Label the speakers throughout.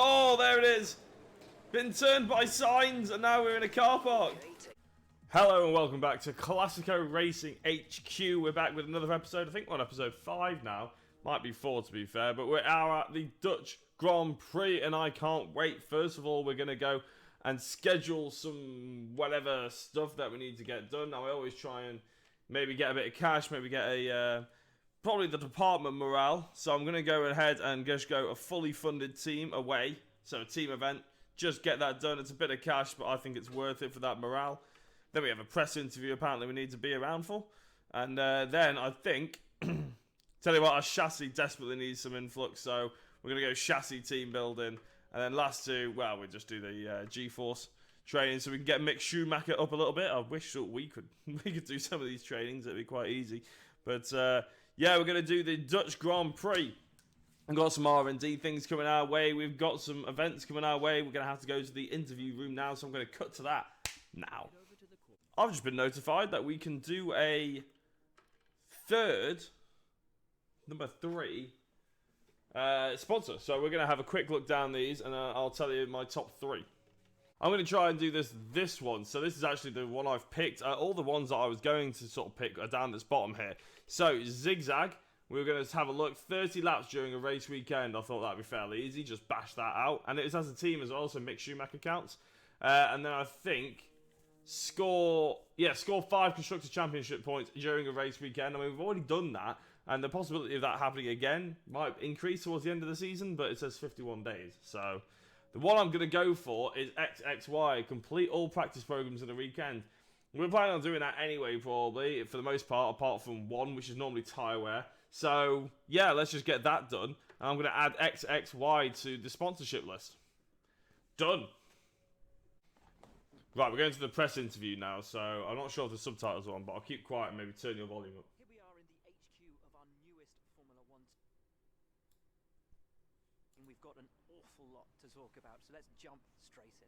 Speaker 1: Oh, there it is. Been turned by signs and now we're in a car park. Hello and welcome back to Classico Racing HQ. We're back with another episode. I think we're on episode 5 now. Might be 4 to be fair, but we're at the Dutch Grand Prix and I can't wait. First of all, we're going to go and schedule some whatever stuff that we need to get done. Now, I always try and maybe get a bit of cash, maybe get a... probably the department morale. So I'm going to go ahead and just go a fully funded team away. So a team event. Just get that done. It's a bit of cash, but I think it's worth it for that morale. Then we have a press interview apparently we need to be around for. And then I think... tell you what, our chassis desperately needs some influx. So we're going to go chassis team building. And then last two, well, we just do the G-Force training so we can get Mick Schumacher up a little bit. I wish that we could do some of these trainings. It'd be quite easy. But... yeah, we're going to do the Dutch Grand Prix. We've got some R&D things coming our way. We've got some events coming our way. We're going to have to go to the interview room now, so I'm going to cut to that now. I've just been notified that we can do a third, number 3, sponsor. So we're going to have a quick look down these, and I'll tell you my top 3. I'm going to try and do this one. So this is actually the one I've picked. All the ones that I was going to sort of pick are down this bottom here. So, Zigzag. We're going to have a look. 30 laps during a race weekend. I thought that'd be fairly easy. Just bash that out. And it was as a team as well, so Mick Schumacher counts. And then I think score 5 Constructors' Championship points during a race weekend. I mean, we've already done that. And the possibility of that happening again might increase towards the end of the season. But it says 51 days. So... the one I'm going to go for is XXY, complete all practice programs in the weekend. We're planning on doing that anyway, probably, for the most part, apart from one, which is normally tyre wear. So, yeah, let's just get that done. And I'm going to add XXY to the sponsorship list. Done. Right, we're going to the press interview now, so I'm not sure if the subtitles are on, but I'll keep quiet and maybe turn your volume up.
Speaker 2: Here we are in the HQ of our newest Formula 1. And we've got an awful lot to talk about, so let's jump straight in.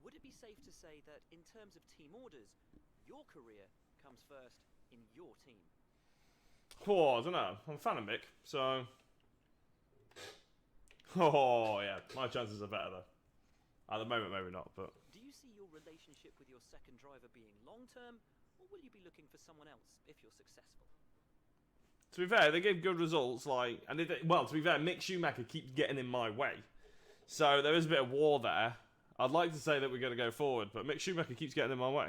Speaker 2: Would it be safe to say that in terms of team orders, your career comes first in your team?
Speaker 1: Oh, I don't know. I'm a fan of Mick, so... oh, yeah. My chances are better, though. At the moment, maybe not, but...
Speaker 2: do you see your relationship with your second driver being long-term, or will you be looking for someone else if you're successful?
Speaker 1: To be fair, they give good results, like... and well, to be fair, Mick Schumacher keeps getting in my way. So, there is a bit of war there. I'd like to say that we're going to go forward, but Mick Schumacher keeps getting in my way.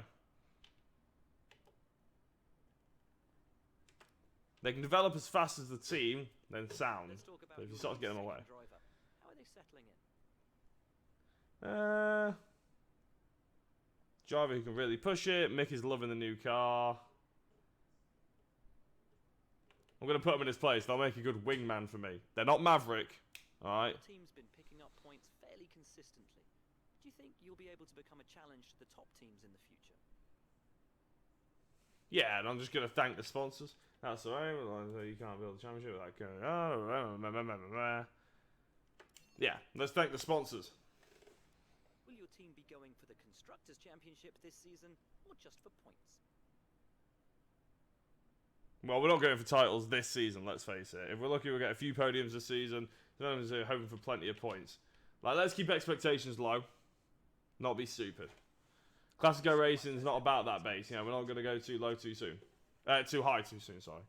Speaker 1: They can develop as fast as the team, then sound. But if you start to get in my way...
Speaker 2: how are they settling in?
Speaker 1: Driver who can really push it. Mick is loving the new car. I'm going to put them in his place. They'll make a good wingman for me. They're not Maverick. Alright.
Speaker 2: Your team's been picking up points fairly consistently. Do you think you'll be able to become a challenge to the top teams in the future?
Speaker 1: Yeah, and I'm just going to thank the sponsors. That's alright. You can't build a championship without going... yeah, let's thank the sponsors.
Speaker 2: Will your team be going for the Constructors' Championship this season, or just for points?
Speaker 1: Well, we're not going for titles this season, let's face it. If we're lucky, we'll get a few podiums this season. Sometimes we're hoping for plenty of points. Like, let's keep expectations low. Not be stupid. Classico Racing's not about that base. You know, we're not going to go too low too soon. Too high too soon, sorry.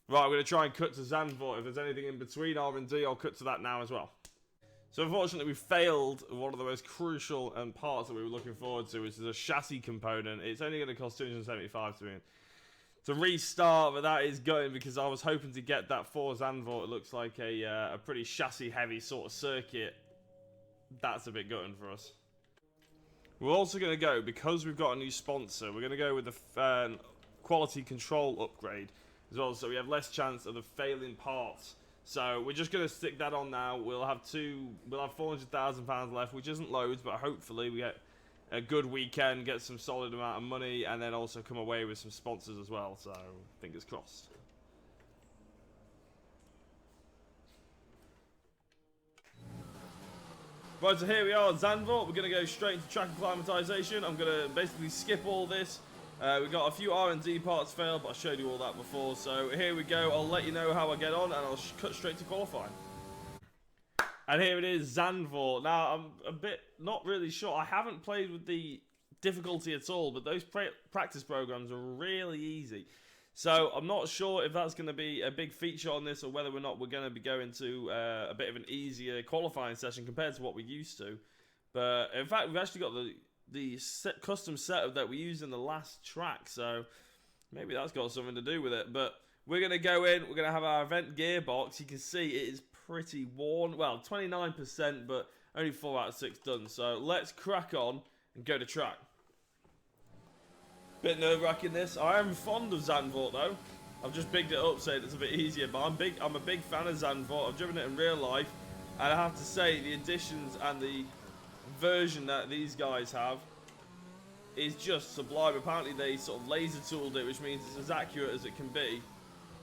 Speaker 1: Right, we're going to try and cut to Zandvoort. If there's anything in between R&D, I'll cut to that now as well. So unfortunately, we failed one of the most crucial parts that we were looking forward to, which is a chassis component. It's only going to cost 275 to restart, but that is gutting because I was hoping to get that for Zandvoort. It looks like a pretty chassis-heavy sort of circuit. That's a bit gutting for us. We're also going to go, because we've got a new sponsor, we're going to go with the quality control upgrade as well, so we have less chance of the failing parts. So we're just going to stick that on now. We'll have £400,000 left, which isn't loads, but hopefully we get a good weekend, get some solid amount of money, and then also come away with some sponsors as well. So fingers crossed. Right, so here we are at Zandvoort. We're going to go straight into track acclimatization. I'm going to basically skip all this We got a few R&D parts failed, but I showed you all that before. So here we go. I'll let you know how I get on, and I'll cut straight to qualifying. And here it is, Zandvoort. Now, I'm a bit not really sure. I haven't played with the difficulty at all, but those practice programs are really easy. So I'm not sure if that's going to be a big feature on this, or whether or not we're going to be going to a bit of an easier qualifying session compared to what we're used to. But in fact, we've actually got the custom setup that we used in the last track, so maybe that's got something to do with it. But we're going to go in, we're going to have our event gearbox. You can see it is pretty worn. Well, 29%, but only 4 out of 6 done. So let's crack on and go to track. Bit nerve-wracking this. I am fond of Zandvoort though. I've just bigged it up saying it's a bit easier, but I'm a big fan of Zandvoort. I've driven it in real life, and I have to say the additions and the version that these guys have is just sublime. Apparently they sort of laser tooled it, which means it's as accurate as it can be,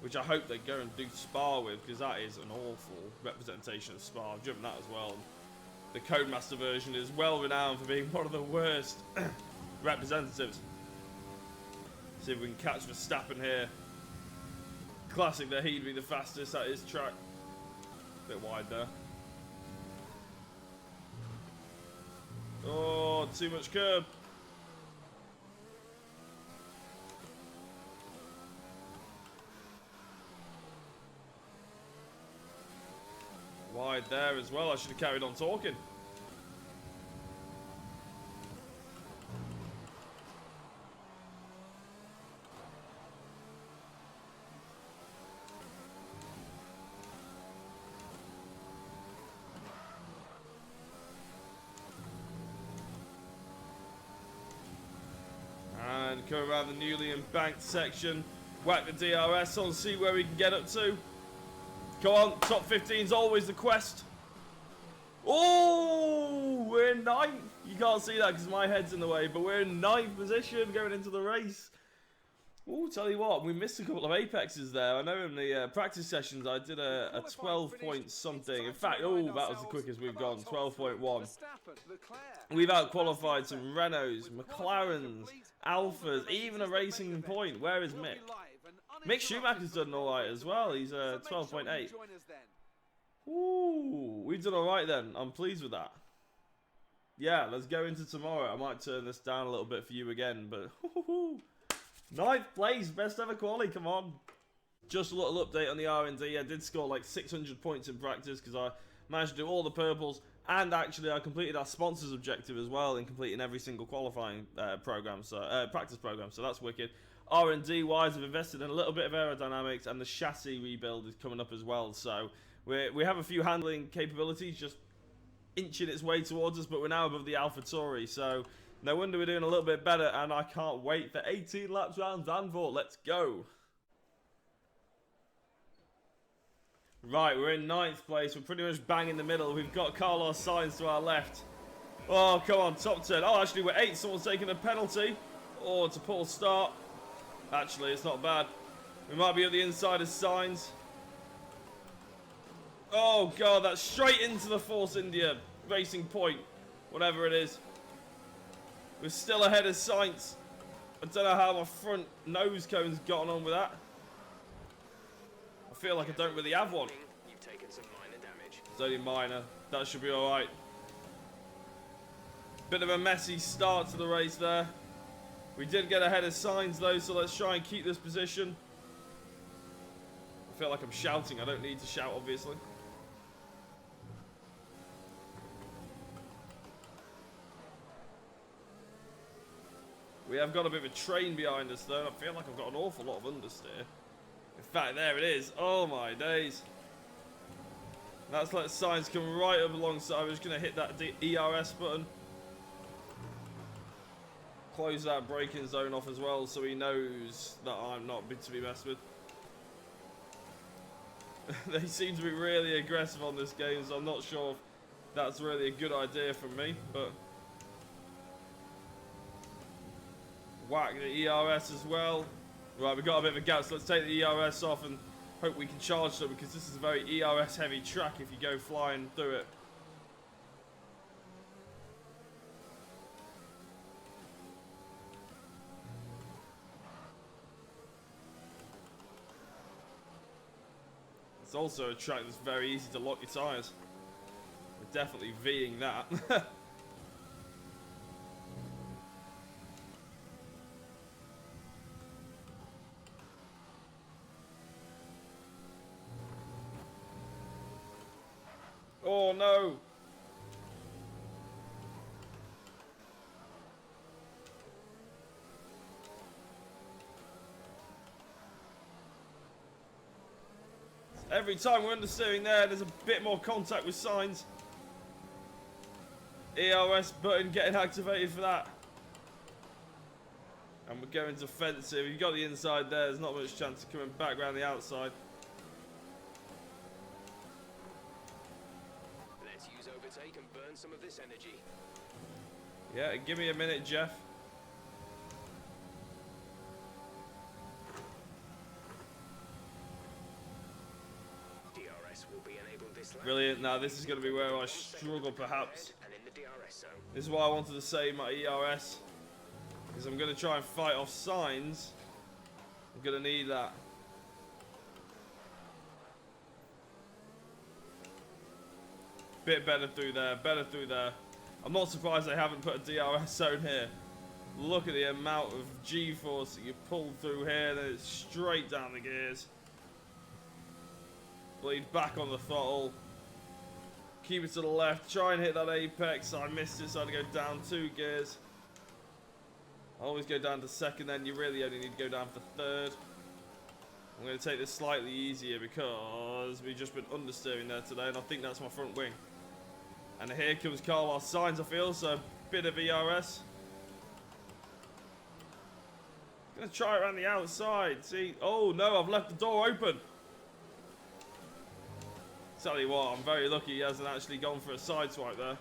Speaker 1: which I hope they go and do Spa with, because that is an awful representation of Spa. I've driven that as well. The Codemaster version is well renowned for being one of the worst representatives. See if we can catch Verstappen here. Classic that he'd be the fastest at his track. Bit wide there. Oh, too much curb. Wide there as well. I should have carried on talking. And come around the newly embanked section. Whack the DRS on, see where we can get up to. Come on, top 15 is always the quest. Oh, we're in 9th. You can't see that because my head's in the way, but we're in 9th position going into the race. Oh, tell you what, we missed a couple of apexes there. I know in the practice sessions I did a 12 point something. In fact, oh, that was the quickest we've gone, 12.1. We've out-qualified some Renaults, McLarens, Alphas, even a Racing Point. Where is Mick? Mick Schumacher's done alright as well. He's 12.8. Ooh, we've done alright then. I'm pleased with that. Yeah, let's go into tomorrow. I might turn this down a little bit for you again, but 9th place, best ever quali, come on. Just a little update on the R&D. I did score like 600 points in practice because I managed to do all the purples, and actually I completed our sponsors objective as well in completing every single qualifying program, so practice program, so that's wicked. R&D wise, I've invested in a little bit of aerodynamics, and the chassis rebuild is coming up as well, so we have a few handling capabilities just inching its way towards us, but we're now above the AlphaTauri, so no wonder we're doing a little bit better, and I can't wait for 18 laps round Zandvoort. Let's go. Right, we're in 9th place. We're pretty much bang in the middle. We've got Carlos Sainz to our left. Oh, come on, top 10. Oh, actually, we're 8th. Someone's taking a penalty. Oh, it's a poor start. Actually, it's not bad. We might be at the inside of Sainz. Oh, God, that's straight into the Force India Racing Point. Whatever it is. We're still ahead of Sainz. I don't know how my front nose cone's gotten on with that. I feel like I don't really have one.
Speaker 3: You've taken some minor damage.
Speaker 1: It's only minor. That should be alright. Bit of a messy start to the race there. We did get ahead of Sainz though, so let's try and keep this position. I feel like I'm shouting. I don't need to shout, obviously. We have got a bit of a train behind us though. I feel like I've got an awful lot of understeer. In fact, there it is. Oh my days. Let's let Sainz come right up alongside. I'm just going to hit that ERS button. Close that braking zone off as well so he knows that I'm not to be messed with. They seem to be really aggressive on this game, so I'm not sure if that's really a good idea from me, but whack the ERS as well. Right, we've got a bit of a gap, so let's take the ERS off and hope we can charge them, because this is a very ERS heavy track if you go flying through it. It's also a track that's very easy to lock your tyres. We're definitely V'ing that. Oh no! Every time we're understeering there's a bit more contact with signs. ERS button getting activated for that. And we're going defensive. You've got the inside there's not much chance of coming back around the outside.
Speaker 3: Let's use overtake and burn some of this energy.
Speaker 1: Yeah, give me a minute, Jeff.
Speaker 3: DRS will be enabled this lap.
Speaker 1: Brilliant. Now this is going to be where I struggle perhaps.
Speaker 3: And in the DRS zone.
Speaker 1: This is why I wanted to save my ERS. Because I'm going to try and fight off signs. I'm going to need that. Bit better through there, better through there. I'm not surprised they haven't put a DRS zone here. Look at the amount of G-force that you pull through here, then it's straight down the gears. Bleed back on the throttle. Keep it to the left, try and hit that apex. I missed it, so I had to go down 2 gears. I always go down to second, then you really only need to go down for third. I'm going to take this slightly easier because we've just been understeering there today, and I think that's my front wing. And here comes Carlos Sainz, I feel, so a bit of ERS. Going to try it around the outside. See, oh no, I've left the door open. Tell you what, I'm very lucky he hasn't actually gone for a side swipe there.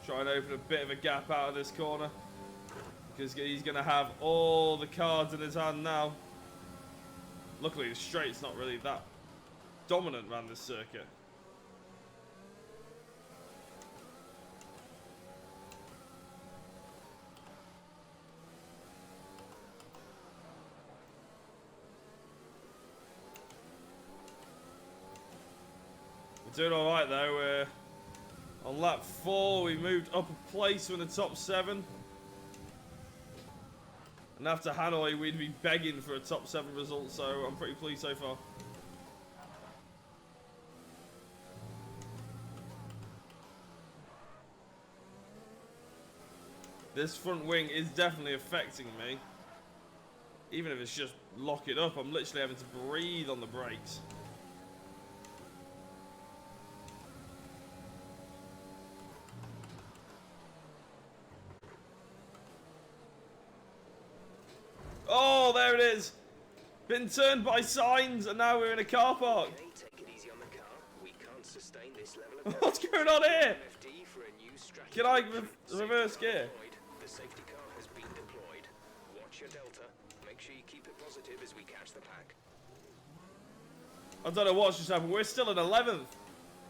Speaker 1: Try and open a bit of a gap out of this corner. Because he's going to have all the cards in his hand now. Luckily the straight's not really that dominant around this circuit. We're doing alright though. We're on lap 4, we moved up a place from the top 7. And after Hanoi, we'd be begging for a top 7 result, so I'm pretty pleased so far. This front wing is definitely affecting me. Even if it's just lock it up, I'm literally having to breathe on the brakes. Oh, there it is. Been turned by signs, and now we're in a car park.
Speaker 3: Okay, take it easy on the car. We can't sustain this level of
Speaker 1: What's going on here?
Speaker 3: MFD for a new strategy.
Speaker 1: Can I reverse gear?
Speaker 3: The safety car has been deployed. Watch your delta. Make sure you keep it positive as we catch the pack.
Speaker 1: I don't know what's just happened. We're still in 11th.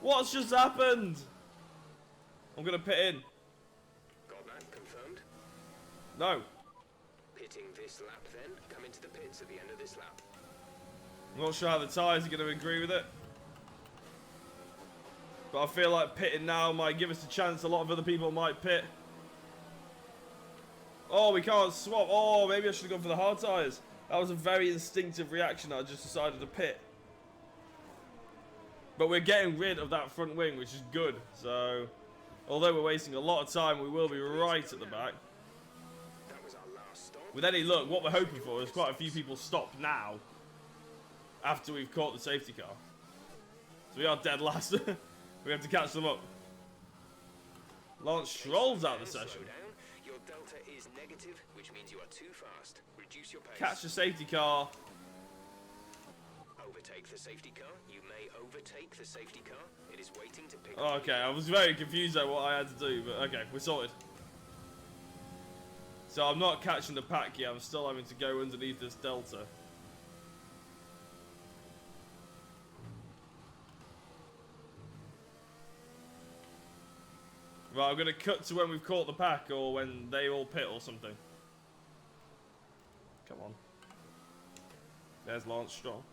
Speaker 1: What's just happened? I'm going to pit in.
Speaker 3: Got that confirmed?
Speaker 1: No.
Speaker 3: Pitting this lap then. Come into the pits at the end of this lap.
Speaker 1: I'm not sure how the tyres are going to agree with it. But I feel like pitting now might give us a chance. A lot of other people might pit. Oh, we can't swap. Oh, maybe I should have gone for the hard tyres. That was a very instinctive reaction. I just decided to pit. But we're getting rid of that front wing, which is good. So, although we're wasting a lot of time, we will be right at the back.
Speaker 3: That was our last stop.
Speaker 1: With any luck, what we're hoping for is quite a few people stop now after we've caught the safety car. So we are dead last. We have to catch them up. Lance Stroll's out of the session.
Speaker 3: Slow down. Your delta is negative, which means you are too fast. Reduce your pace.
Speaker 1: Catch the safety car.
Speaker 3: Overtake the safety car. You may overtake the safety car. It is waiting to pick
Speaker 1: Oh,
Speaker 3: up.
Speaker 1: okay, I was very confused at what I had to do, but okay, we're sorted. So I'm not catching the pack yet. I'm still having to go underneath this delta. Right, I'm going to cut to when we've caught the pack or when they all pit or something. Come on. There's Lance Stroll.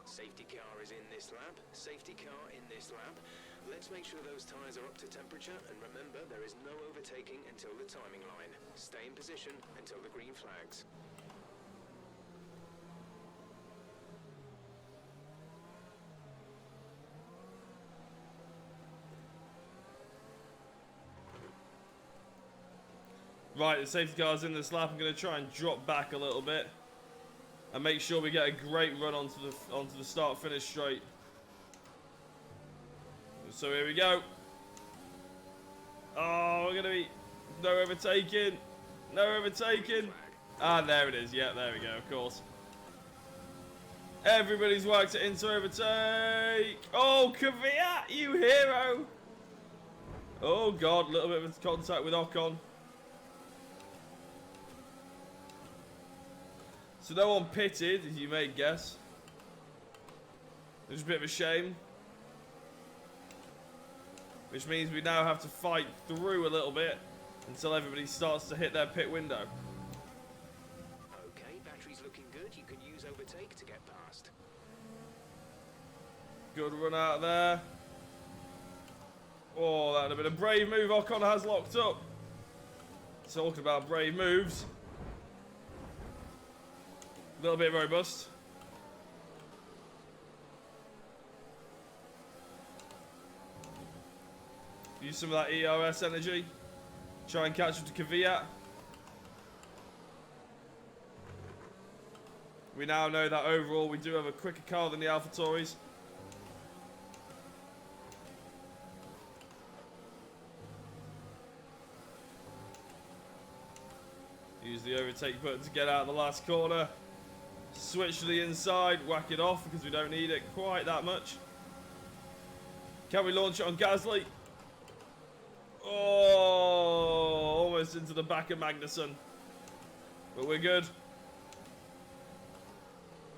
Speaker 3: Safety car is in this lap. Safety car in this lap. Let's make sure those tyres are up to temperature, and remember, there is no overtaking until the timing line. Stay in position until the green flags.
Speaker 1: Right, the safety car's in this lap. I'm going to try and drop back a little bit and make sure we get a great run onto the start-finish straight. So here we go. Oh, we're going to be... No overtaking. No overtaking. Ah, there it is. Yeah, there we go, of course. Everybody's worked it into overtake. Oh, Kvyat, you hero. Oh, God, a little bit of contact with Ocon. So no one pitted, as you may guess. Which is a bit of a shame. Which means we now have to fight through a little bit until everybody starts to hit their pit window.
Speaker 3: Okay, battery's looking good. You can use overtake to get past.
Speaker 1: Good run out of there. Oh, that would have been a brave move. Ocon has locked up. Talking about brave moves. A little bit robust. Use some of that ERS energy. Try and catch up to Kvyat. We now know that overall we do have a quicker car than the AlphaTauris. Use the overtake button to get out of the last corner. Switch to the inside, whack it off because we don't need it quite that much. Can we launch it on Gasly? Oh, almost into the back of Magnussen. But we're good.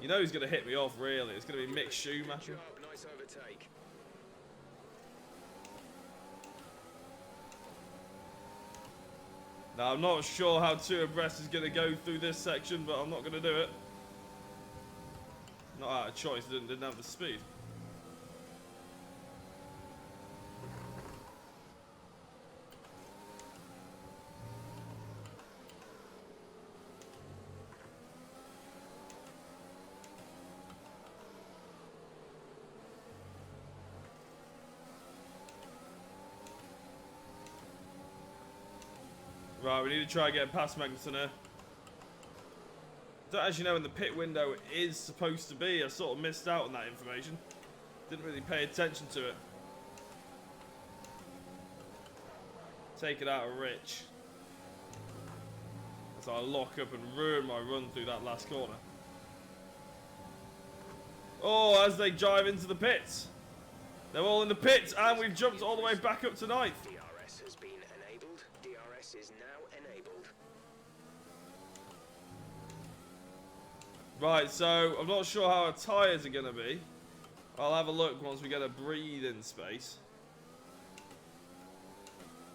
Speaker 1: You know he's going to hit me off, really. It's going to be Mick Schumacher.
Speaker 3: Nice overtake.
Speaker 1: Now, I'm not sure how 2 abreast is going to go through this section, but I'm not going to do it. Not out of choice, didn't have the speed. Right, we need to try and get past Magnussen here. Don't actually know when the pit window is supposed to be. I sort of missed out on that information. Didn't really pay attention to it. Take it out of Rich. As I lock up and ruin my run through that last corner. Oh, as they drive into the pits. They're all in the pits, and we've jumped all the way back up to 9th.
Speaker 3: DRS has been enabled. DRS is now enabled.
Speaker 1: Right, so I'm not sure how our tyres are going to be. I'll have a look once we get a breathe-in space.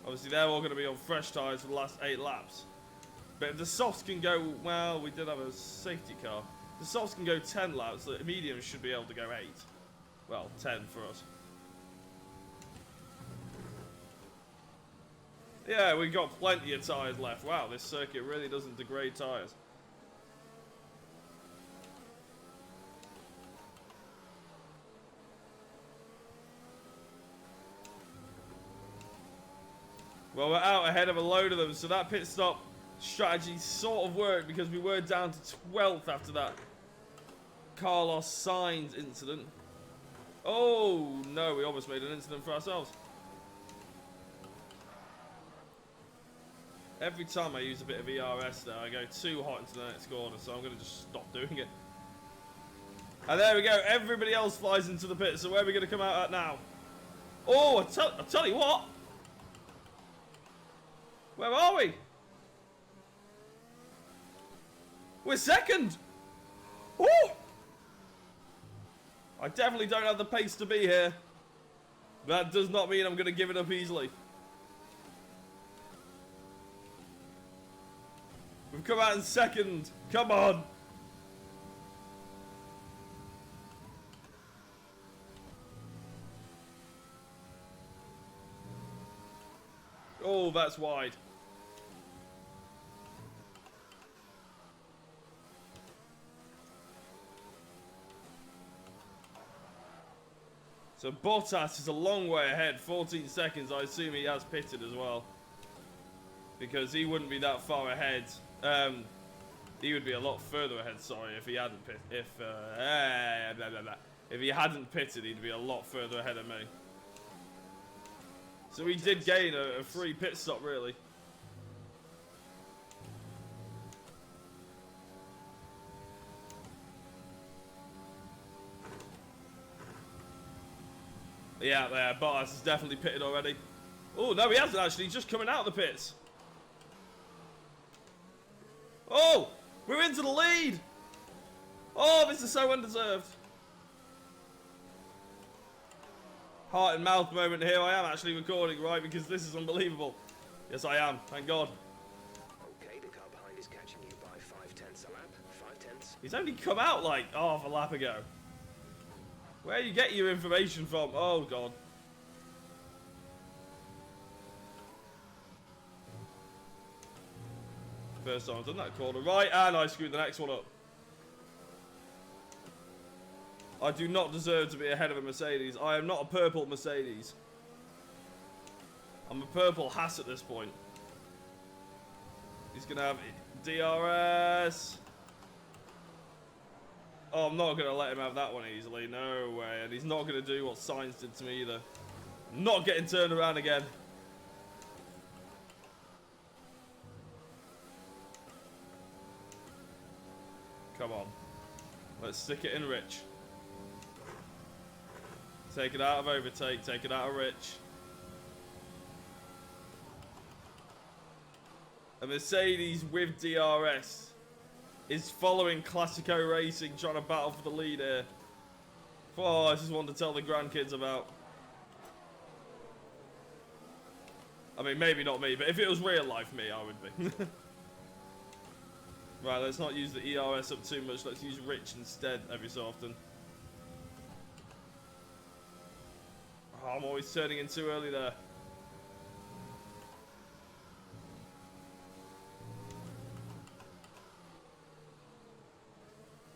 Speaker 1: Obviously, they're all going to be on fresh tyres for the last 8 laps. But if the softs can go, well, we did have a safety car. If the softs can go 10 laps, the mediums should be able to go 8. Well, 10 for us. Yeah, we've got plenty of tyres left. Wow, this circuit really doesn't degrade tyres. Well, we're out ahead of a load of them, so that pit stop strategy sort of worked because we were down to 12th after that Carlos Sainz incident. Oh, no, we almost made an incident for ourselves. Every time I use a bit of ERS there, I go too hot into the next corner, so I'm going to just stop doing it. And there we go, everybody else flies into the pit, so where are we going to come out at now? Oh, I tell you what! Where are we? We're second! Oh! I definitely don't have the pace to be here. That does not mean I'm going to give it up easily. We've come out in second. Come on. Oh, that's wide. So Bottas is a long way ahead, 14 seconds. I assume he has pitted as well, because he wouldn't be that far ahead. He would be a lot further ahead. Sorry, if he hadn't if he hadn't pitted, he'd be a lot further ahead of me. So he did gain a free pit stop, really. Yeah, there. Bottas has definitely pitted already. Oh, no, he hasn't actually. He's just coming out of the pits. Oh, we're into the lead. Oh, this is so undeserved. Heart and mouth moment here. I am actually recording, right? Because this is unbelievable. Yes, I am. Thank God.
Speaker 3: Okay, the car behind is catching you by 0.5 a lap. 0.5.
Speaker 1: He's only come out like half a lap ago. Where you get your information from? Oh, God. First time I've done that corner right, and I screwed the next one up. I do not deserve to be ahead of a Mercedes. I am not a purple Mercedes. I'm a purple Haas at this point. He's going to have DRS. Oh, I'm not going to let him have that one easily. No way. And he's not going to do what Sainz did to me either. Not getting turned around again. Come on. Let's stick it in Rich. Take it out of overtake. Take it out of Rich. A Mercedes with DRS is following Classico Racing, trying to battle for the lead here. Oh, this is one to tell the grandkids about. I mean, maybe not me, but if it was real life me, I would be. Right, let's not use the ERS up too much. Let's use Rich instead every so often. Oh, I'm always turning in too early there.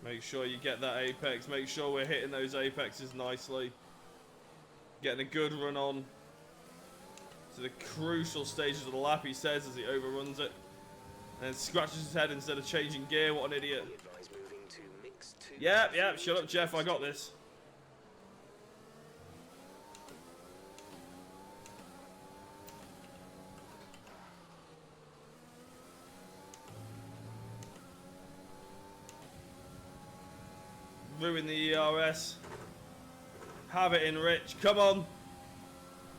Speaker 1: Make sure you get that apex. Make sure we're hitting those apexes nicely. Getting a good run on to the crucial stages of the lap, he says, as he overruns it. And scratches his head instead of changing gear. What an idiot. Yep, yep. Shut up, Jeff. I got this. Ruin the ERS. Have it in, Rich. Come on.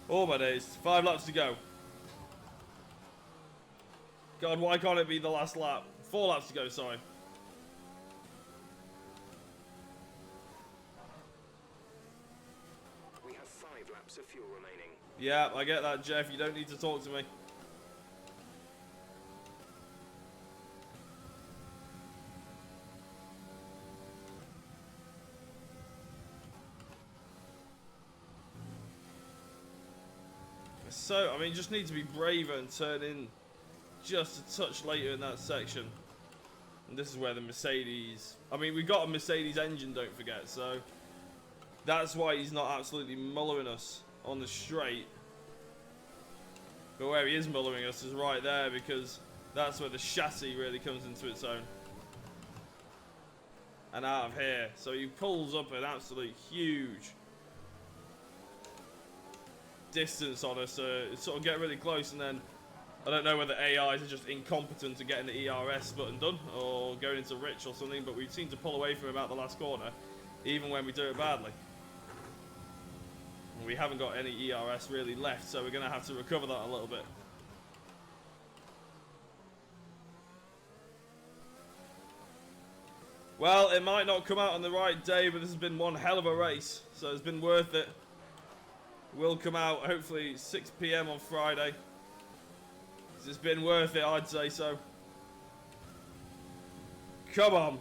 Speaker 1: Oh my days. 5 laps to go. God, why can't it be the last lap? 4 laps to go, sorry.
Speaker 3: We have 5 laps of fuel remaining.
Speaker 1: Yeah, I get that, Jeff. You don't need to talk to me. So, I mean, just need to be braver and turn in just a touch later in that section. And this is where the Mercedes... I mean, we've got a Mercedes engine, don't forget, so... That's why he's not absolutely mullering us on the straight. But where he is mullering us is right there, because that's where the chassis really comes into its own. And out of here. So he pulls up an absolute huge distance on us, sort of get really close, and then I don't know whether AIs are just incompetent at getting the ERS button done or going into Rich or something, but we seem to pull away from him out the last corner even when we do it badly. And we haven't got any ERS really left, so we're going to have to recover that a little bit. Well, it might not come out on the right day, but this has been one hell of a race, so it's been worth it. Will come out hopefully 6 PM on Friday. It's been worth it, I'd say so. Come on.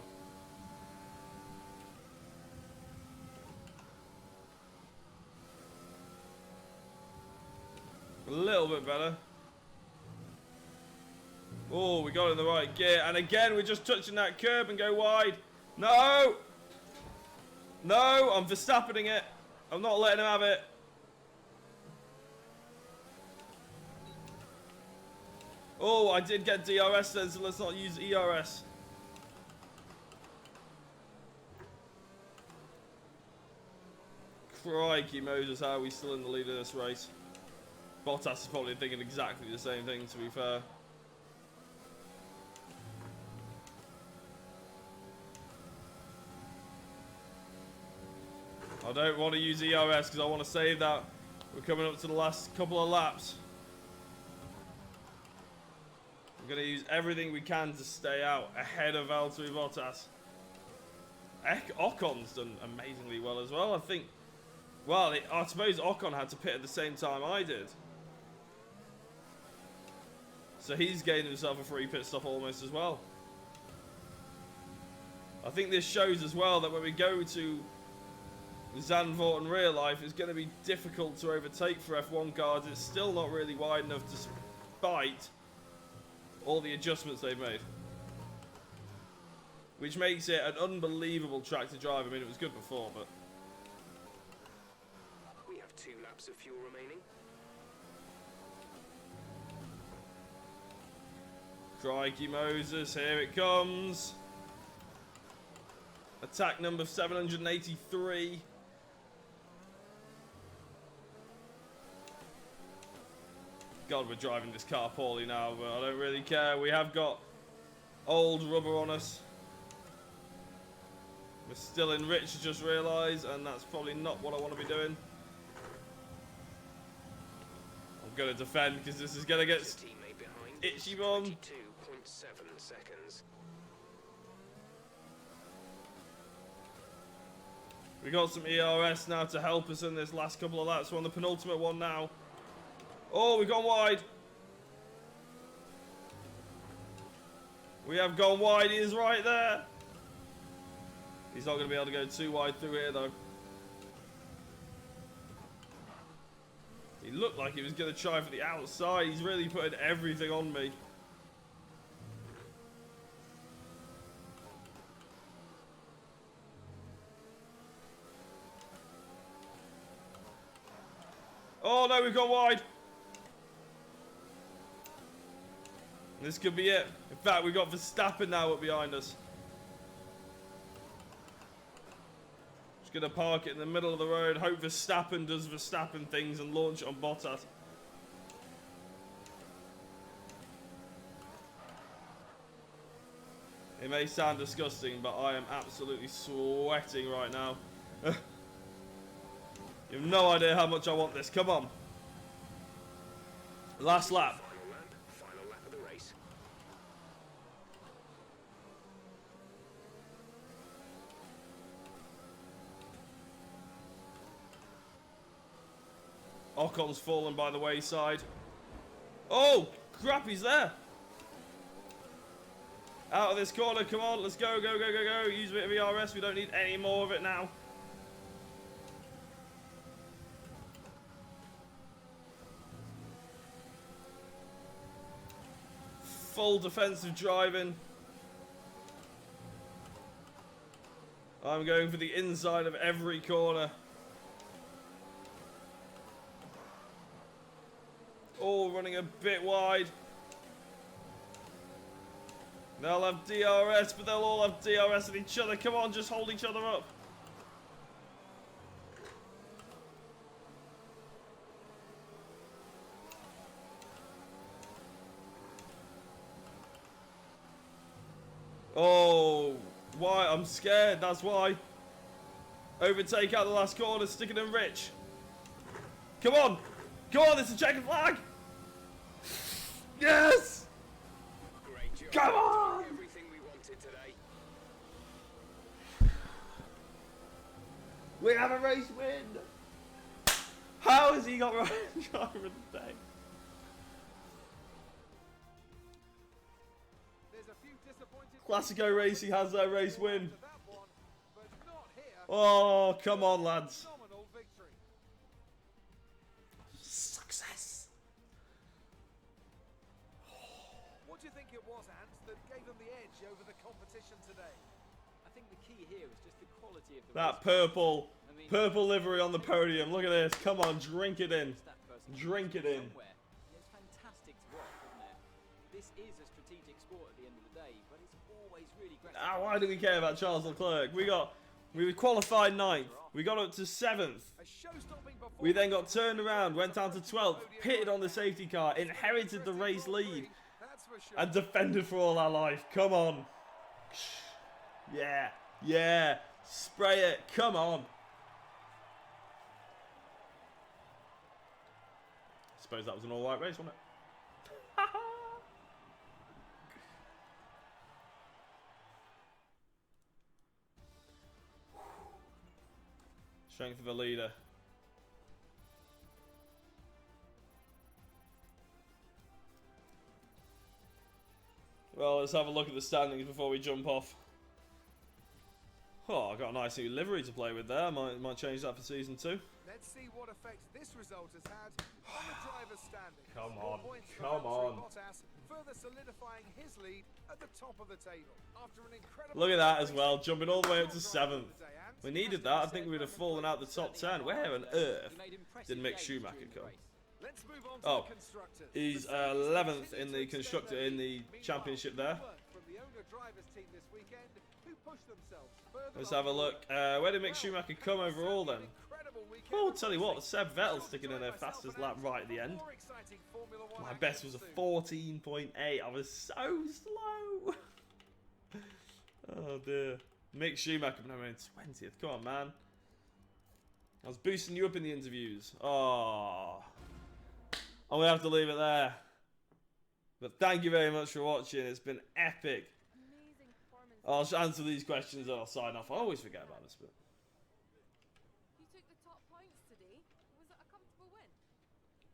Speaker 1: A little bit better. Oh, we got it in the right gear. And again, we're just touching that curb and go wide. No! No, I'm Verstappening it. I'm not letting him have it. Oh, I did get DRS then, so let's not use ERS. Crikey Moses, how are we still in the lead of this race? Bottas is probably thinking exactly the same thing, to be fair. I don't want to use ERS because I want to save that. We're coming up to the last couple of laps. We're going to use everything we can to stay out ahead of Valtteri Bottas. Ocon's done amazingly well as well, I think. Well, I suppose Ocon had to pit at the same time I did. So he's gained himself a free pit stop almost as well. I think this shows as well that when we go to Zandvoort in real life, it's going to be difficult to overtake for F1 cars. It's still not really wide enough despite all the adjustments they've made. Which makes it an unbelievable track to drive. I mean, it was good before, but...
Speaker 3: We have 2 laps of fuel remaining.
Speaker 1: Crikey Moses, here it comes. Attack number 783. God, we're driving this car poorly now, but I don't really care. We have got old rubber on us. We're still in Rich, I just realised, and that's probably not what I want to be doing. I'm going to defend because this is going to get itchy bum.
Speaker 3: 22.7 seconds.
Speaker 1: We got some ERS now to help us in this last couple of laps. We're on the penultimate one now. Oh, we've gone wide. We have gone wide. He is right there. He's not going to be able to go too wide through here, though. He looked like he was going to try for the outside. He's really putting everything on me. Oh no, we've gone wide. This could be it. In fact, we've got Verstappen now up behind us. Just gonna park it in the middle of the road. Hope Verstappen does Verstappen things and launch it on Bottas. It may sound disgusting, but I am absolutely sweating right now. You have no idea how much I want this. Come on. Last lap.
Speaker 3: Final lap of the race.
Speaker 1: Ocon's fallen by the wayside. Oh, crap, he's there. Out of this corner, come on, let's go, go, go, go, go. Use a bit of ERS, we don't need any more of it now. Full defensive driving. I'm going for the inside of every corner. All running a bit wide. They'll have DRS, but they'll all have DRS at each other. Come on, just hold each other up. Oh, why? I'm scared, that's why. Overtake out the last corner, stick it in Rich. Come on! Come on, it's a checkered flag! Yes!
Speaker 3: Great job.
Speaker 1: Come on!
Speaker 3: Everything we wanted today.
Speaker 1: We have a race win! How has he got driver of the day? Classico Racing has their race win. Oh, come on, lads. Success.
Speaker 4: What do you think it was, Ant, that gave them the edge over the competition today?
Speaker 2: I think the key here is just the quality of the
Speaker 1: That
Speaker 2: race.
Speaker 1: purple livery on the podium. Look at this. Come on, drink it in.
Speaker 2: That person
Speaker 1: Drink it in.
Speaker 2: somewhere. It's fantastic to watch, isn't it? This is a strategic sport at the end of the day, but it's always really gratifying.
Speaker 1: Why do we care about Charles Leclerc? We were qualified 9th. We got up to 7th.
Speaker 4: A show-stopping performance.
Speaker 1: We then got turned around, went down to 12th, pitted on the safety car, inherited the race lead,
Speaker 4: That's for sure.
Speaker 1: and defended for all our life. Come on. Yeah, yeah. Spray it. Come on. Suppose that was an all-right race, wasn't it? Strength of a leader. Well, let's have a look at the standings before we jump off. Oh, I got a nice new livery to play with there. Might change that for season 2.
Speaker 4: Let's see what effect this result has had on the driver's standings.
Speaker 1: Come
Speaker 4: 4
Speaker 1: on,
Speaker 4: points for
Speaker 1: come
Speaker 4: Valtteri
Speaker 1: on.
Speaker 4: Bottas, further solidifying his lead at the top of the table. After an incredible
Speaker 1: Look at that as well, jumping all the way up to
Speaker 4: Top driver
Speaker 1: 7th.
Speaker 4: of the day, Ant.
Speaker 1: We needed that. I think we would have fallen out the top 10. Where on earth did Mick Schumacher come?
Speaker 4: Let's move on to
Speaker 1: Oh,
Speaker 4: the constructors.
Speaker 1: he's
Speaker 4: The Saints
Speaker 1: 11th
Speaker 4: continue
Speaker 1: in
Speaker 4: to
Speaker 1: the
Speaker 4: extend
Speaker 1: constructor
Speaker 4: their
Speaker 1: in the
Speaker 4: lead. Meanwhile,
Speaker 1: championship there.
Speaker 4: work from the owner drivers team this weekend, who pushed themselves further
Speaker 1: Let's
Speaker 4: up
Speaker 1: have a
Speaker 4: the
Speaker 1: look.
Speaker 4: league.
Speaker 1: Where did Mick Schumacher come overall then?
Speaker 4: Incredible weekend
Speaker 1: Oh,
Speaker 4: of
Speaker 1: tell you what,
Speaker 4: racing.
Speaker 1: Seb Vettel
Speaker 4: Short
Speaker 1: sticking in
Speaker 4: to
Speaker 1: their
Speaker 4: join
Speaker 1: fastest
Speaker 4: myself
Speaker 1: lap
Speaker 4: and
Speaker 1: right at the
Speaker 4: for
Speaker 1: end.
Speaker 4: more exciting Formula One
Speaker 1: My
Speaker 4: action
Speaker 1: best was a
Speaker 4: soon.
Speaker 1: 14.8. I was so slow. Oh dear. Mick Schumacher, no, in 20th. Come on, man. I was boosting you up in the interviews. Oh. I'm going to have to leave it there. But thank you very much for watching. It's been epic.
Speaker 5: Amazing performance.
Speaker 1: I'll answer these questions and I'll sign off. I always forget about this bit.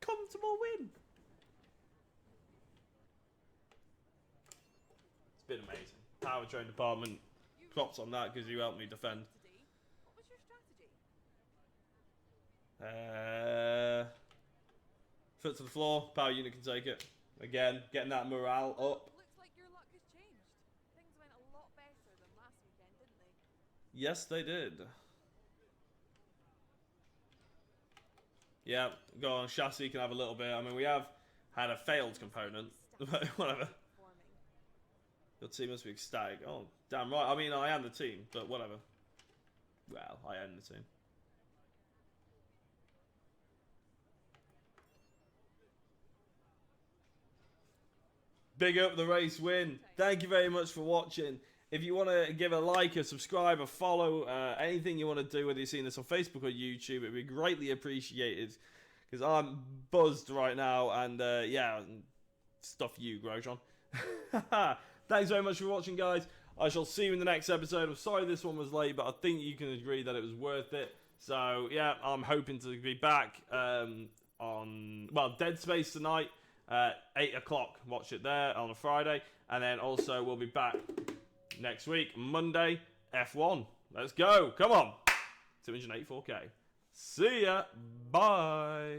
Speaker 1: comfortable win. It's been amazing. Powertrain department, props on that because you helped me defend.
Speaker 5: What was your strategy?
Speaker 1: Foot to the floor, power unit can take it. Again, getting that morale up.
Speaker 5: Looks like your luck has changed. Things went a lot better than last weekend, didn't they?
Speaker 1: Yes, they did. Yeah, go on, chassis can have a little bit. I mean, we have had a failed component, but whatever. Your team must be ecstatic. Oh, damn right. I mean, I am the team, but whatever. Well, I am the team. Big up the race win. Thank you very much for watching. If you want to give a like, a subscribe, a follow, anything you want to do, whether you're seeing this on Facebook or YouTube, it'd be greatly appreciated. Because I'm buzzed right now, and yeah, stuff you, Grosjean. Thanks very much for watching, guys. I shall see you in the next episode. I'm sorry this one was late, but I think you can agree that it was worth it. So, yeah, I'm hoping to be back on, well, Dead Space tonight, 8 o'clock. Watch it there on a Friday. And then also we'll be back next week, Monday, F1. Let's go. Come on. 284K. See ya. Bye.